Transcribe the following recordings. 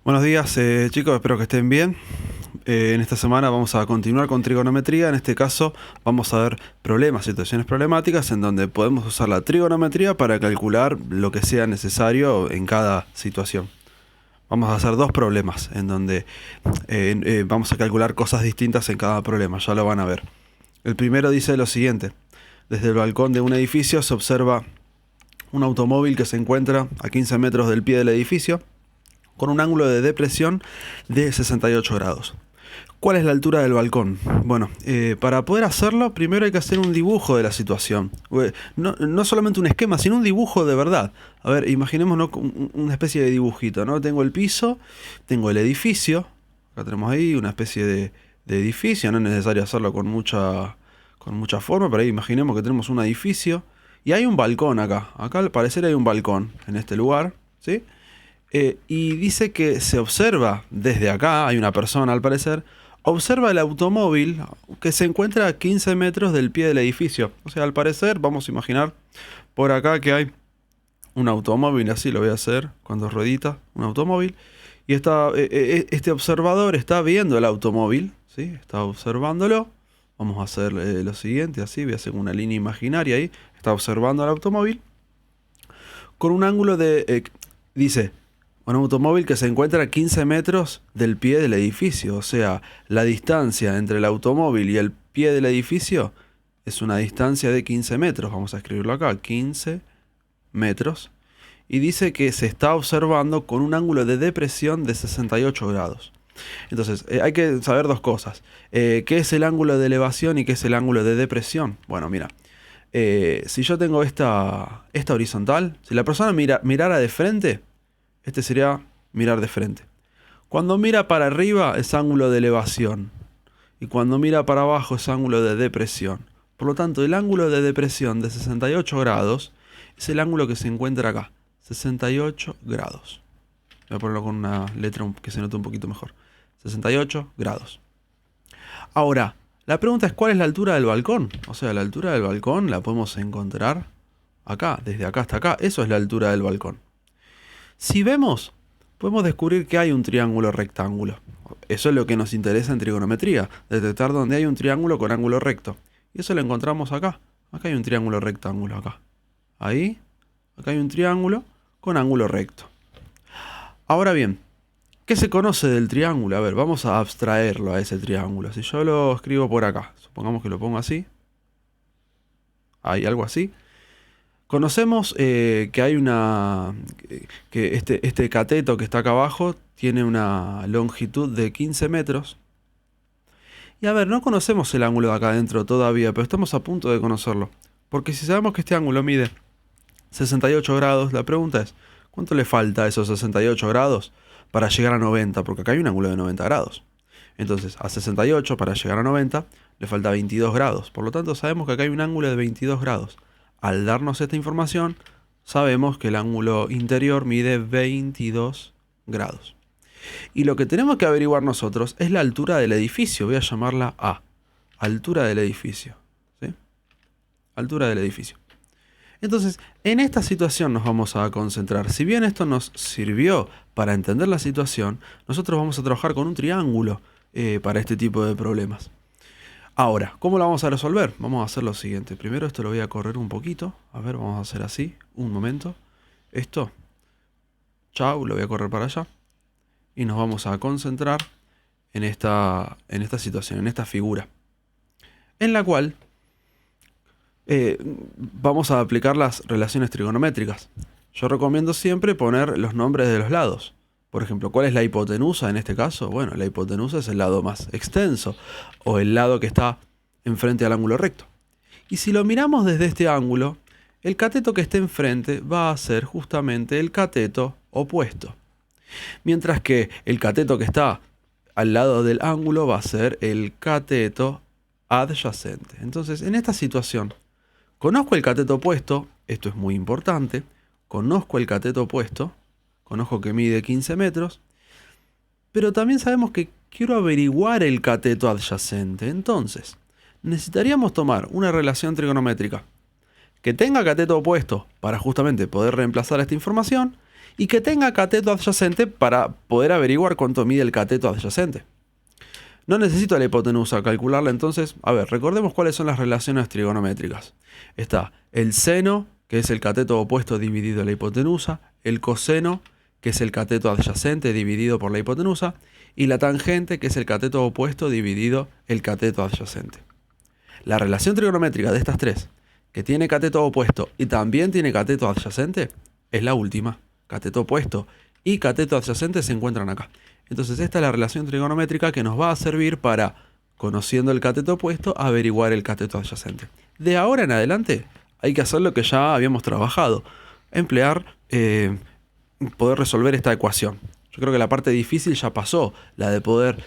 Buenos días, chicos, espero que estén bien. En esta semana vamos a continuar con trigonometría. En este caso vamos a ver problemas, situaciones problemáticas en donde podemos usar la trigonometría para calcular lo que sea necesario en cada situación. Vamos a hacer dos problemas en donde vamos a calcular cosas distintas en cada problema, ya lo van a ver. El primero dice lo siguiente: desde el balcón de un edificio se observa un automóvil que se encuentra a 15 metros del pie del edificio, con un ángulo de depresión de 68 grados. ¿Cuál es la altura del balcón? Bueno, para poder hacerlo, primero hay que hacer un dibujo de la situación. No solamente un esquema, sino un dibujo de verdad. A ver, imaginémonos una especie de dibujito, ¿no? Tengo el piso, tengo el edificio. Acá tenemos ahí una especie de edificio. No es necesario hacerlo con mucha forma, pero ahí imaginemos que tenemos un edificio. Y hay un balcón acá. Acá al parecer hay un balcón en este lugar, ¿sí? Y dice que se observa desde acá, hay una persona al parecer, observa el automóvil que se encuentra a 15 metros del pie del edificio. O sea, al parecer, vamos a imaginar por acá que hay un automóvil, así lo voy a hacer, con dos rueditas, un automóvil. Y este observador está viendo el automóvil, ¿sí? Está observándolo. Vamos a hacer lo siguiente, así, voy a hacer una línea imaginaria ahí. Está observando el automóvil con un ángulo de... dice... un automóvil que se encuentra a 15 metros del pie del edificio. O sea, la distancia entre el automóvil y el pie del edificio es una distancia de 15 metros. Vamos a escribirlo acá, 15 metros. Y dice que se está observando con un ángulo de depresión de 68 grados. Entonces, hay que saber dos cosas. ¿Qué es el ángulo de elevación y qué es el ángulo de depresión? Bueno, mira. Si yo tengo esta horizontal, si la persona mirara de frente, este sería mirar de frente. Cuando mira para arriba es ángulo de elevación. Y cuando mira para abajo es ángulo de depresión. Por lo tanto, el ángulo de depresión de 68 grados es el ángulo que se encuentra acá. 68 grados. Voy a ponerlo con una letra que se note un poquito mejor. 68 grados. Ahora, la pregunta es: ¿cuál es la altura del balcón? O sea, la altura del balcón la podemos encontrar acá, desde acá hasta acá. Eso es la altura del balcón. Si vemos, podemos descubrir que hay un triángulo rectángulo. Eso es lo que nos interesa en trigonometría, detectar dónde hay un triángulo con ángulo recto. Y eso lo encontramos acá. Acá hay un triángulo rectángulo, acá. Ahí, acá hay un triángulo con ángulo recto. Ahora bien, ¿qué se conoce del triángulo? A ver, vamos a abstraerlo a ese triángulo. Si yo lo escribo por acá, supongamos que lo pongo así. Hay algo así. Conocemos que hay que este cateto que está acá abajo tiene una longitud de 15 metros. Y a ver, no conocemos el ángulo de acá adentro todavía, pero estamos a punto de conocerlo. Porque si sabemos que este ángulo mide 68 grados, la pregunta es: ¿cuánto le falta a esos 68 grados para llegar a 90? Porque acá hay un ángulo de 90 grados. Entonces, a 68 para llegar a 90 le falta 22 grados. Por lo tanto, sabemos que acá hay un ángulo de 22 grados. Al darnos esta información, sabemos que el ángulo interior mide 22 grados. Y lo que tenemos que averiguar nosotros es la altura del edificio. Voy a llamarla A. Altura del edificio. ¿Sí? Altura del edificio. Entonces, en esta situación nos vamos a concentrar. Si bien esto nos sirvió para entender la situación, nosotros vamos a trabajar con un triángulo para este tipo de problemas. Ahora, ¿cómo lo vamos a resolver? Vamos a hacer lo siguiente. Primero esto lo voy a correr un poquito. A ver, vamos a hacer así. Un momento. Esto. Chau, lo voy a correr para allá. Y nos vamos a concentrar en esta situación, en esta figura. En la cual vamos a aplicar las relaciones trigonométricas. Yo recomiendo siempre poner los nombres de los lados. Por ejemplo, ¿cuál es la hipotenusa en este caso? Bueno, la hipotenusa es el lado más extenso, o el lado que está enfrente al ángulo recto. Y si lo miramos desde este ángulo, el cateto que esté enfrente va a ser justamente el cateto opuesto. Mientras que el cateto que está al lado del ángulo va a ser el cateto adyacente. Entonces, en esta situación, conozco el cateto opuesto, esto es muy importante, conozco el cateto opuesto, conozco que mide 15 metros, pero también sabemos que quiero averiguar el cateto adyacente. Entonces, necesitaríamos tomar una relación trigonométrica que tenga cateto opuesto para justamente poder reemplazar esta información y que tenga cateto adyacente para poder averiguar cuánto mide el cateto adyacente. No necesito la hipotenusa, calcularla entonces. A ver, recordemos cuáles son las relaciones trigonométricas. Está el seno, que es el cateto opuesto dividido la hipotenusa, el coseno, que es el cateto adyacente dividido por la hipotenusa, y la tangente, que es el cateto opuesto dividido el cateto adyacente. La relación trigonométrica de estas tres, que tiene cateto opuesto y también tiene cateto adyacente, es la última. Cateto opuesto y cateto adyacente se encuentran acá. Entonces esta es la relación trigonométrica que nos va a servir para, conociendo el cateto opuesto, averiguar el cateto adyacente. De ahora en adelante hay que hacer lo que ya habíamos trabajado, emplear, poder resolver esta ecuación. Yo creo que la parte difícil ya pasó, la de poder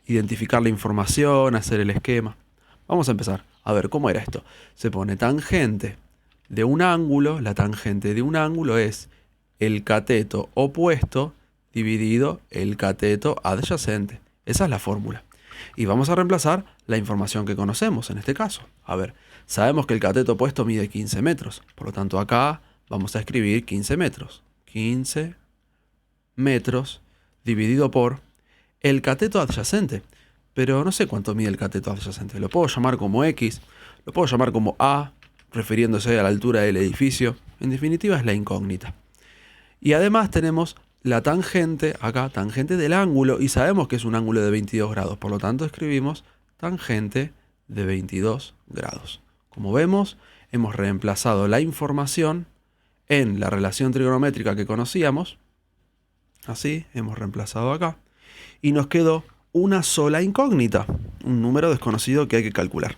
identificar la información, hacer el esquema. Vamos a empezar. A ver, ¿cómo era esto? Se pone tangente de un ángulo, la tangente de un ángulo es el cateto opuesto dividido el cateto adyacente. Esa es la fórmula. Y vamos a reemplazar la información que conocemos en este caso. A ver, sabemos que el cateto opuesto mide 15 metros. Por lo tanto, acá vamos a escribir 15 metros. 15 metros dividido por el cateto adyacente. Pero no sé cuánto mide el cateto adyacente. Lo puedo llamar como X, lo puedo llamar como A, refiriéndose a la altura del edificio. En definitiva es la incógnita. Y además tenemos la tangente, acá, tangente del ángulo, y sabemos que es un ángulo de 22 grados. Por lo tanto, escribimos tangente de 22 grados. Como vemos, hemos reemplazado la información en la relación trigonométrica que conocíamos. Así, hemos reemplazado acá. Y nos quedó una sola incógnita, un número desconocido que hay que calcular.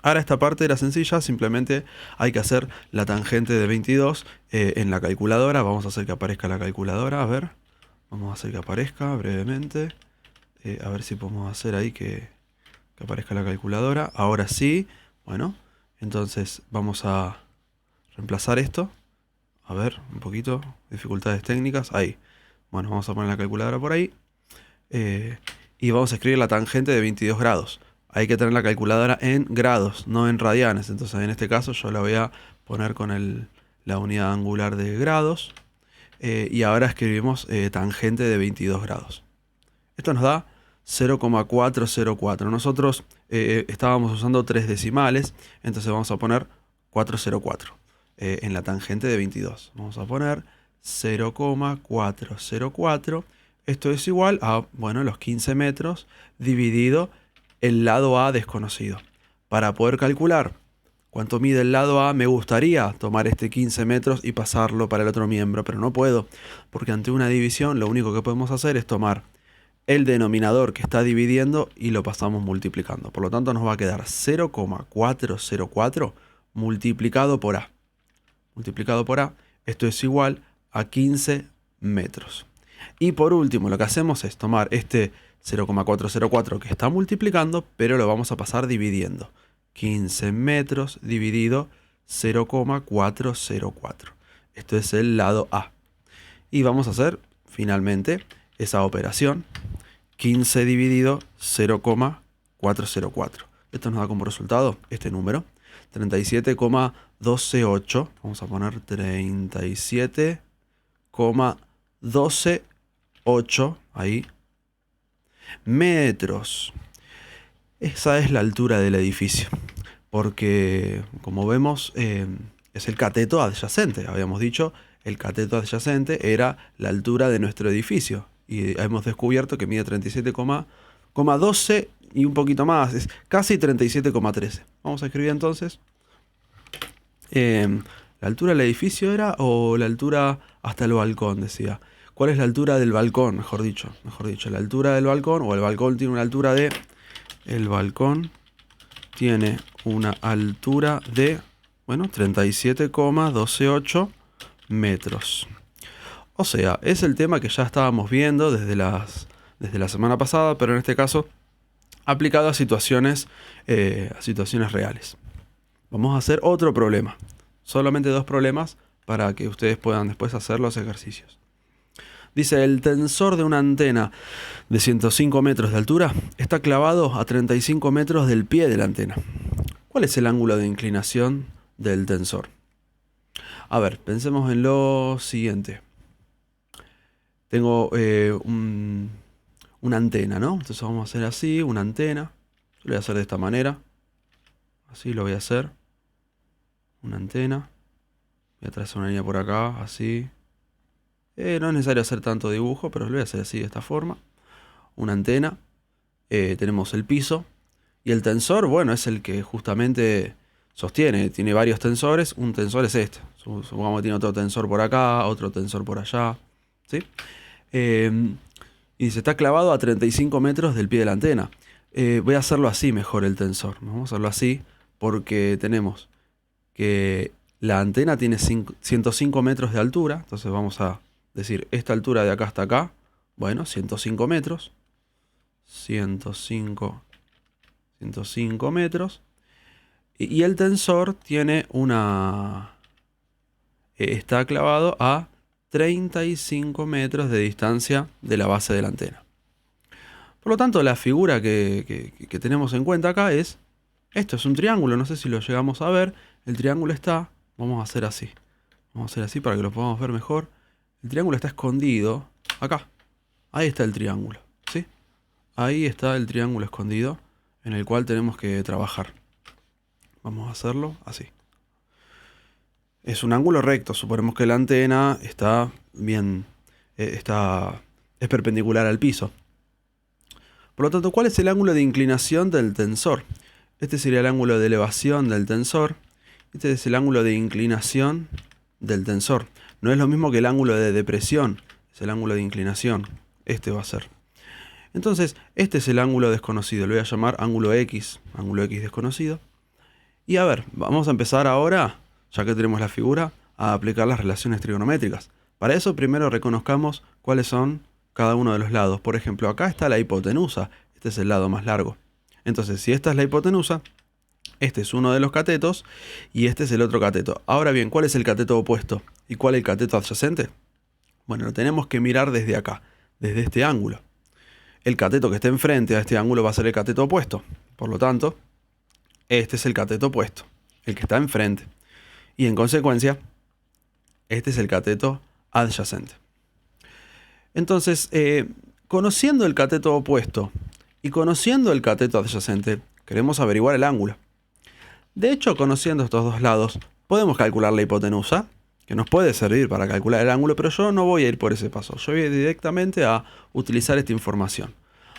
Ahora esta parte era sencilla, simplemente hay que hacer la tangente de 22 en la calculadora. Vamos a hacer que aparezca la calculadora, a ver. Vamos a hacer que aparezca brevemente. A ver si podemos hacer ahí que aparezca la calculadora. Ahora sí. Bueno, entonces vamos a reemplazar esto. A ver, un poquito, dificultades técnicas. Ahí. Bueno, vamos a poner la calculadora por ahí. Y vamos a escribir la tangente de 22 grados. Hay que tener la calculadora en grados, no en radianes. Entonces en este caso yo la voy a poner con la unidad angular de grados. Y ahora escribimos tangente de 22 grados. Esto nos da 0,404. Nosotros estábamos usando 3 decimales, entonces vamos a poner 404 en la tangente de 22. Vamos a poner 0,404. Esto es igual a, bueno, los 15 metros dividido el lado A desconocido. Para poder calcular cuánto mide el lado A, me gustaría tomar este 15 metros y pasarlo para el otro miembro, pero no puedo, porque ante una división lo único que podemos hacer es tomar el denominador que está dividiendo y lo pasamos multiplicando. Por lo tanto nos va a quedar 0,404 multiplicado por A. Multiplicado por A, esto es igual a 15 metros. Y por último, lo que hacemos es tomar este 0,404 que está multiplicando, pero lo vamos a pasar dividiendo. 15 metros dividido 0,404. Esto es el lado A. Y vamos a hacer finalmente esa operación. 15 dividido 0,404. Esto nos da como resultado este número. 37,128. Vamos a poner 37,128 ahí. Metros. Esa es la altura del edificio, porque como vemos es el cateto adyacente. Habíamos dicho el cateto adyacente era la altura de nuestro edificio y hemos descubierto que mide 37,12 y un poquito más, es casi 37,13. Vamos a escribir entonces la altura del edificio era, o la altura hasta el balcón, decía. ¿Cuál es la altura del balcón? Mejor dicho, la altura del balcón, o el balcón tiene una altura de... El balcón tiene una altura de, bueno, 37,128 metros. O sea, es el tema que ya estábamos viendo desde la semana pasada, pero en este caso aplicado a situaciones reales. Vamos a hacer otro problema. Solamente 2 problemas para que ustedes puedan después hacer los ejercicios. Dice, el tensor de una antena de 105 metros de altura está clavado a 35 metros del pie de la antena. ¿Cuál es el ángulo de inclinación del tensor? A ver, pensemos en lo siguiente. tengo una antena, ¿no? Entonces vamos a hacer así, una antena. Yo lo voy a hacer de esta manera. Así lo voy a hacer. Una antena. Voy a trazar una línea por acá, así. No es necesario hacer tanto dibujo, pero lo voy a hacer así, de esta forma. Una antena. Tenemos el piso. Y el tensor, bueno, es el que justamente sostiene. Tiene varios tensores. Un tensor es este. Supongamos que tiene otro tensor por acá, otro tensor por allá. ¿Sí? Y dice, está clavado a 35 metros del pie de la antena. Voy a hacerlo así mejor el tensor. Vamos a hacerlo así porque tenemos que la antena tiene 105 metros de altura. Entonces vamos a decir, esta altura de acá hasta acá, bueno, 105 metros. 105 metros. Y el tensor tiene está clavado a 35 metros de distancia de la base de la antena. Por lo tanto, la figura que tenemos en cuenta acá es, esto es un triángulo, no sé si lo llegamos a ver, el triángulo está, vamos a hacer así para que lo podamos ver mejor, el triángulo está escondido acá, ahí está el triángulo, ¿sí? Ahí está el triángulo escondido en el cual tenemos que trabajar. Vamos a hacerlo así. Es un ángulo recto, suponemos que la antena está bien, es perpendicular al piso. Por lo tanto, ¿cuál es el ángulo de inclinación del tensor? Este sería el ángulo de elevación del tensor. Este es el ángulo de inclinación del tensor. No es lo mismo que el ángulo de depresión, es el ángulo de inclinación. Este va a ser. Entonces, este es el ángulo desconocido. Lo voy a llamar ángulo X desconocido. Y a ver, vamos a empezar ahora, ya que tenemos la figura, a aplicar las relaciones trigonométricas. Para eso primero reconozcamos cuáles son cada uno de los lados. Por ejemplo, acá está la hipotenusa. Este es el lado más largo. Entonces, si esta es la hipotenusa, este es uno de los catetos y este es el otro cateto. Ahora bien, ¿cuál es el cateto opuesto? ¿Y cuál es el cateto adyacente? Bueno, lo tenemos que mirar desde acá, desde este ángulo. El cateto que esté enfrente a este ángulo va a ser el cateto opuesto. Por lo tanto, este es el cateto opuesto, el que está enfrente. Y en consecuencia, este es el cateto adyacente. Entonces, conociendo el cateto opuesto y conociendo el cateto adyacente, queremos averiguar el ángulo. De hecho, conociendo estos dos lados, podemos calcular la hipotenusa, que nos puede servir para calcular el ángulo, pero yo no voy a ir por ese paso. Yo voy directamente a utilizar esta información.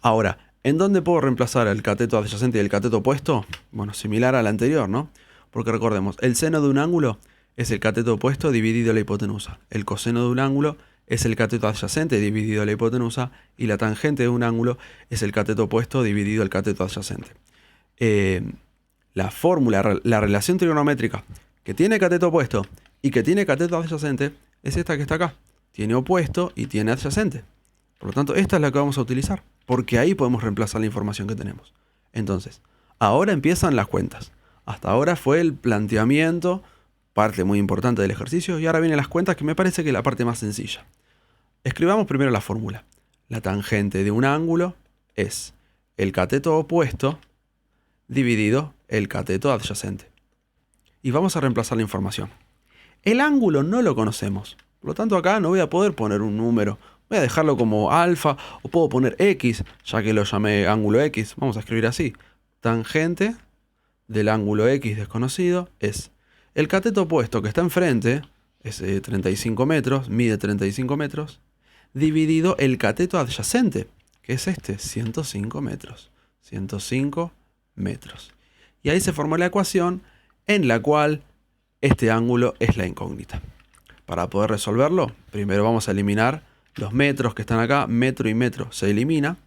Ahora, ¿en dónde puedo reemplazar el cateto adyacente y el cateto opuesto? Bueno, similar al anterior, ¿no? Porque recordemos, el seno de un ángulo es el cateto opuesto dividido la hipotenusa. El coseno de un ángulo es el cateto adyacente dividido la hipotenusa. Y la tangente de un ángulo es el cateto opuesto dividido el cateto adyacente. La fórmula, la relación trigonométrica que tiene cateto opuesto y que tiene cateto adyacente es esta que está acá. Tiene opuesto y tiene adyacente. Por lo tanto, esta es la que vamos a utilizar, porque ahí podemos reemplazar la información que tenemos. Entonces, ahora empiezan las cuentas. Hasta ahora fue el planteamiento, parte muy importante del ejercicio, y ahora vienen las cuentas, que me parece que es la parte más sencilla. Escribamos primero la fórmula. La tangente de un ángulo es el cateto opuesto dividido el cateto adyacente. Y vamos a reemplazar la información. El ángulo no lo conocemos. Por lo tanto, acá no voy a poder poner un número. Voy a dejarlo como alfa o puedo poner X, ya que lo llamé ángulo X. Vamos a escribir así. Tangente del ángulo X desconocido es el cateto opuesto que está enfrente, es 35 metros, mide 35 metros, dividido el cateto adyacente, que es este, 105 metros. 105 metros. Y ahí se formó la ecuación en la cual este ángulo es la incógnita. Para poder resolverlo, primero vamos a eliminar los metros que están acá, metro y metro se elimina,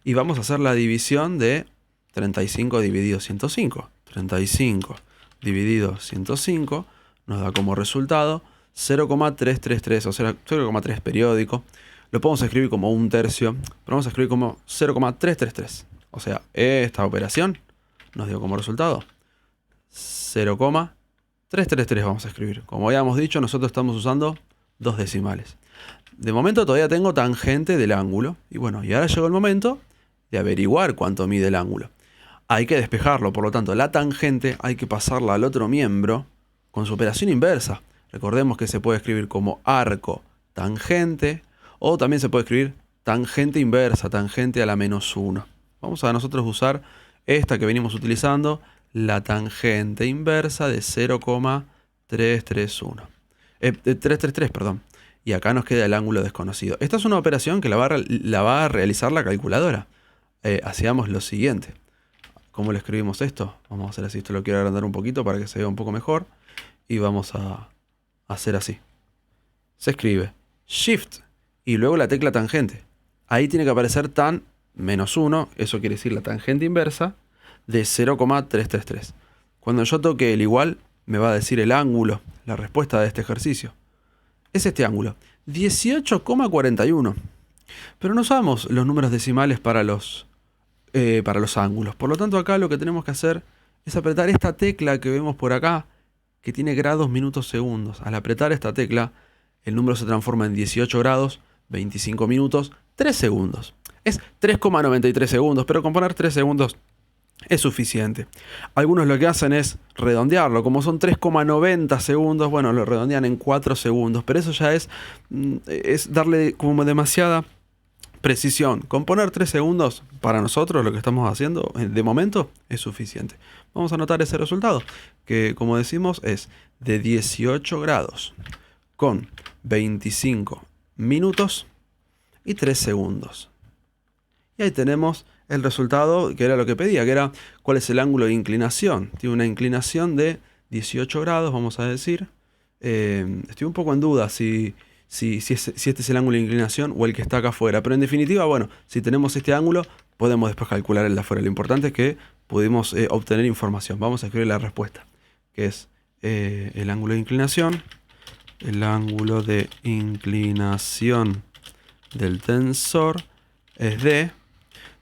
y vamos a hacer la división de 35 dividido 105. 35 dividido 105 nos da como resultado 0,333, o sea, 0,3 periódico. Lo podemos escribir como un tercio, pero vamos a escribir como 0,333. O sea, esta operación nos dio como resultado 0,333 vamos a escribir. Como habíamos dicho, nosotros estamos usando dos decimales. De momento todavía tengo tangente del ángulo. Y bueno, y ahora llegó el momento de averiguar cuánto mide el ángulo. Hay que despejarlo, por lo tanto, la tangente hay que pasarla al otro miembro con su operación inversa. Recordemos que se puede escribir como arco tangente O también se puede escribir tangente inversa, tangente a la -1. Vamos a nosotros usar esta que venimos utilizando, la tangente inversa de 0,331. 333, perdón. Y acá nos queda el ángulo desconocido. Esta es una operación que la va a realizar la calculadora. Hacíamos lo siguiente. ¿Cómo le escribimos esto? Vamos a hacer así. Esto lo quiero agrandar un poquito para que se vea un poco mejor. Y vamos a hacer así. Se escribe Shift y luego la tecla tangente. Ahí tiene que aparecer tan -1. Eso quiere decir la tangente inversa de 0,333. Cuando yo toque el igual, me va a decir el ángulo, la respuesta de este ejercicio. Es este ángulo, 18,41. Pero no usamos los números decimales para los ángulos. Por lo tanto, acá lo que tenemos que hacer es apretar esta tecla que vemos por acá, que tiene grados, minutos, segundos. Al apretar esta tecla, el número se transforma en 18 grados, 25 minutos, 3 segundos. Es 3,93 segundos, pero con poner 3 segundos es suficiente. Algunos lo que hacen es redondearlo. Como son 3,90 segundos, bueno, lo redondean en 4 segundos. Pero eso ya es darle como demasiada precisión. Con poner 3 segundos, para nosotros lo que estamos haciendo, de momento, es suficiente. Vamos a anotar ese resultado, que como decimos es de 18 grados con 25 minutos y 3 segundos. Y ahí tenemos el resultado, que era lo que pedía, que era cuál es el ángulo de inclinación. Tiene una inclinación de 18 grados, vamos a decir. Estoy un poco en duda si este es el ángulo de inclinación o el que está acá afuera. Pero en definitiva, bueno, si tenemos este ángulo, podemos después calcular el de afuera. Lo importante es que pudimos obtener información. Vamos a escribir la respuesta, que es el ángulo de inclinación. El ángulo de inclinación del tensor es de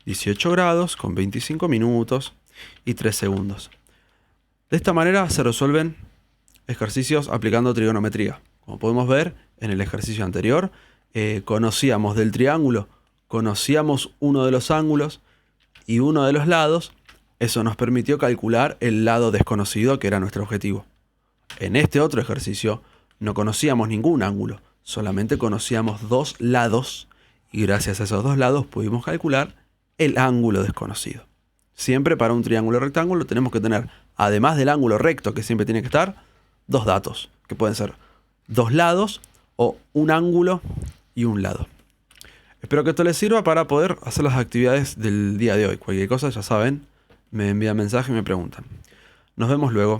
18 grados con 25 minutos y 3 segundos. De esta manera se resuelven ejercicios aplicando trigonometría. Como podemos ver en el ejercicio anterior, conocíamos del triángulo, conocíamos uno de los ángulos y uno de los lados. Eso nos permitió calcular el lado desconocido, que era nuestro objetivo. En este otro ejercicio no conocíamos ningún ángulo, solamente conocíamos dos lados y gracias a esos dos lados pudimos calcular el ángulo desconocido. Siempre para un triángulo rectángulo tenemos que tener, además del ángulo recto que siempre tiene que estar, dos datos, que pueden ser dos lados o un ángulo y un lado. Espero que esto les sirva para poder hacer las actividades del día de hoy. Cualquier cosa, ya saben, me envían mensaje y me preguntan. Nos vemos luego.